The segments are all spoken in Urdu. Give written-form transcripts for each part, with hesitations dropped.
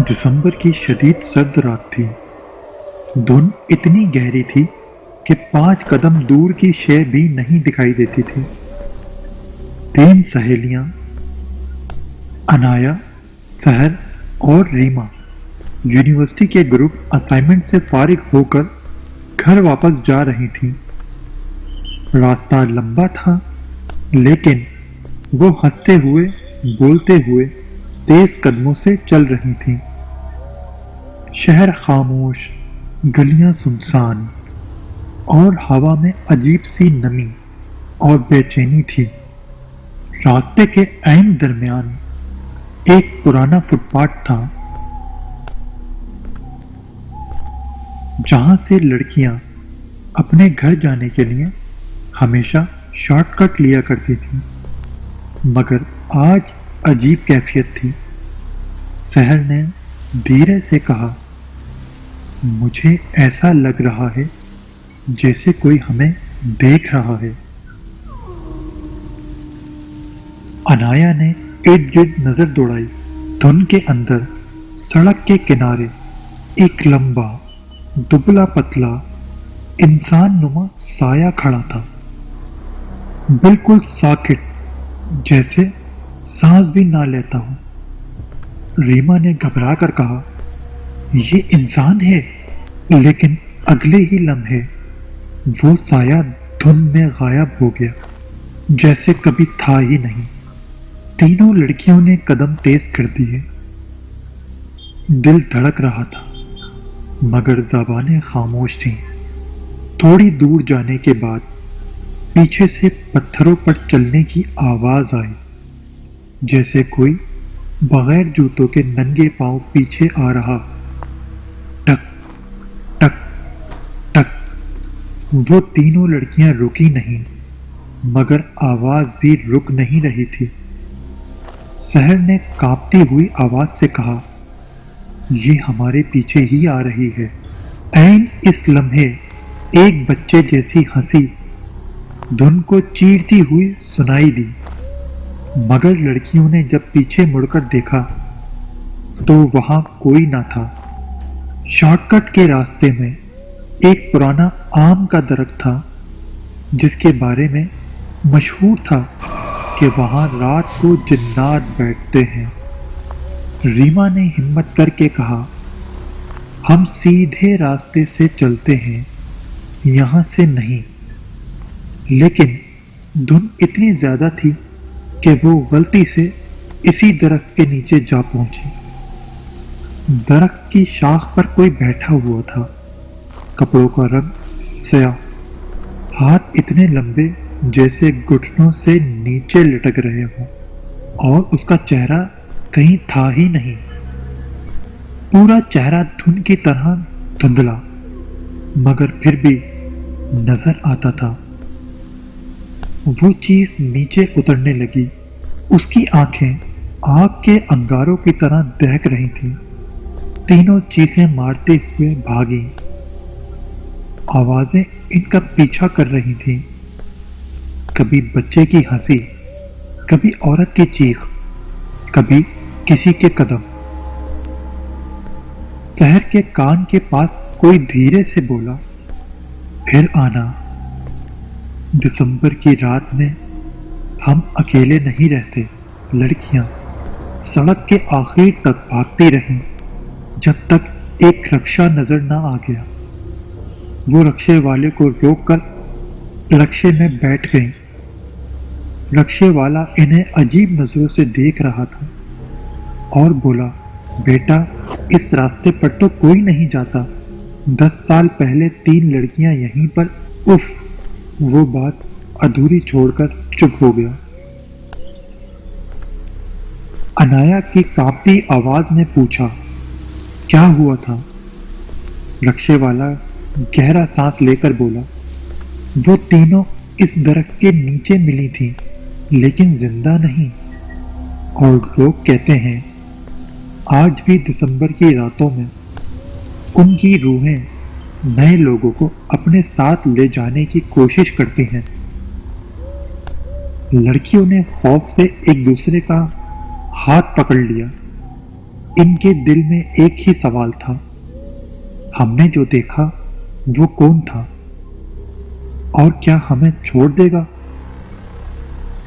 دسمبر کی شدید سرد رات تھی۔ دھند اتنی گہری تھی کہ 5 قدم دور کی شے بھی نہیں دکھائی دیتی تھی۔ 3 سہیلیاں انایا، سحر اور ریما یونیورسٹی کے گروپ اسائنمنٹ سے فارغ ہو کر گھر واپس جا رہی تھیں۔ راستہ لمبا تھا لیکن وہ ہنستے ہوئے بولتے ہوئے تیز قدموں سے چل رہی تھیں۔ شہر خاموش، گلیاں سنسان اور ہوا میں عجیب سی نمی اور بے چینی تھی۔ راستے کے عین درمیان ایک پرانا فٹ پاتھ تھا جہاں سے لڑکیاں اپنے گھر جانے کے لیے ہمیشہ شارٹ کٹ لیا کرتی تھیں، مگر آج عجیب کیفیت تھی۔ سحر نے دھیرے سے کہا، مجھے ایسا لگ رہا ہے جیسے کوئی ہمیں دیکھ رہا ہے۔ انایا نے ارد گرد نظر دوڑائی۔ دھند کے اندر سڑک کے کنارے ایک لمبا دبلا پتلا انسان نما سایہ کھڑا تھا، بالکل ساکت، جیسے سانس بھی نہ لیتا ہو۔ ریما نے گھبرا کر کہا، یہ انسان ہے، لیکن اگلے ہی لمحے وہ سایہ دھند میں غائب ہو گیا، جیسے کبھی تھا ہی نہیں۔ تینوں لڑکیوں نے قدم تیز کر دیے۔ دل دھڑک رہا تھا مگر زبانیں خاموش تھیں۔ تھوڑی دور جانے کے بعد پیچھے سے پتھروں پر چلنے کی آواز آئی، جیسے کوئی بغیر جوتوں کے ننگے پاؤں پیچھے آ رہا۔ ٹک ٹک ٹک۔ وہ تینوں لڑکیاں رکی نہیں مگر آواز بھی رک نہیں رہی تھی۔ سحر نے کانپتی ہوئی آواز سے کہا، یہ ہمارے پیچھے ہی آ رہی ہے۔ عین اس لمحے ایک بچے جیسی ہنسی دھند کو چیرتی ہوئی سنائی دی، مگر لڑکیوں نے جب پیچھے مڑ کر دیکھا تو وہاں کوئی نہ تھا۔ شارٹ کٹ کے راستے میں ایک پرانا آم کا درخت تھا جس کے بارے میں مشہور تھا کہ وہاں رات کو جنات بیٹھتے ہیں۔ ریما نے ہمت کر کے کہا، ہم سیدھے راستے سے چلتے ہیں، یہاں سے نہیں۔ لیکن دھند اتنی زیادہ تھی کہ وہ غلطی سے اسی درخت کے نیچے جا پہنچی۔ درخت کی شاخ پر کوئی بیٹھا ہوا تھا، کپڑوں کا رنگ سیاہ، ہاتھ اتنے لمبے جیسے گھٹنوں سے نیچے لٹک رہے ہوں، اور اس کا چہرہ کہیں تھا ہی نہیں۔ پورا چہرہ دھند کی طرح دھندلا مگر پھر بھی نظر آتا تھا۔ وہ چیز نیچے اترنے لگی۔ اس کی آنکھیں آگ کے انگاروں کی طرح دہک رہی تھیں۔ تینوں چیخیں مارتے ہوئے بھاگیں۔ آوازیں ان کا پیچھا کر رہی تھیں، کبھی بچے کی ہنسی، کبھی عورت کی چیخ، کبھی کسی کے قدم۔ سحر کے کان کے پاس کوئی دھیرے سے بولا، پھر آنا۔ دسمبر کی رات میں ہم اکیلے نہیں رہتے۔ لڑکیاں سڑک کے آخر تک بھاگتی رہیں جب تک ایک رکشہ نظر نہ آ گیا۔ وہ رکشے والے کو روک کر رکشے میں بیٹھ گئیں۔ رکشے والا انہیں عجیب نظروں سے دیکھ رہا تھا اور بولا، بیٹا اس راستے پر تو کوئی نہیں جاتا۔ 10 سال پہلے 3 لڑکیاں یہیں پر۔ اف، وہ بات ادھوری چھوڑ کر چپ ہو گیا۔ انایا کی کانپتی آواز نے پوچھا، کیا ہوا تھا؟ رکشے والا گہرا سانس لے کر بولا، وہ تینوں اس درخت کے نیچے ملی تھیں لیکن زندہ نہیں، اور لوگ کہتے ہیں آج بھی دسمبر کی راتوں میں ان کی روحیں نئے لوگوں کو اپنے ساتھ لے جانے کی کوشش کرتی ہیں۔ لڑکیوں نے خوف سے ایک دوسرے کا ہاتھ پکڑ لیا۔ ان کے دل میں ایک ہی سوال تھا، ہم نے جو دیکھا وہ کون تھا اور کیا ہمیں چھوڑ دے گا؟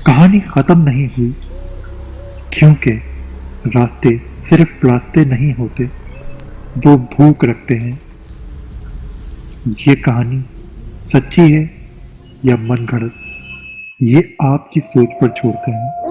کہانی ختم نہیں ہوئی، کیونکہ راستے صرف راستے نہیں ہوتے، وہ بھوک رکھتے ہیں۔ یہ کہانی سچی ہے یا من گھڑت، یہ آپ کی سوچ پر چھوڑتے ہیں۔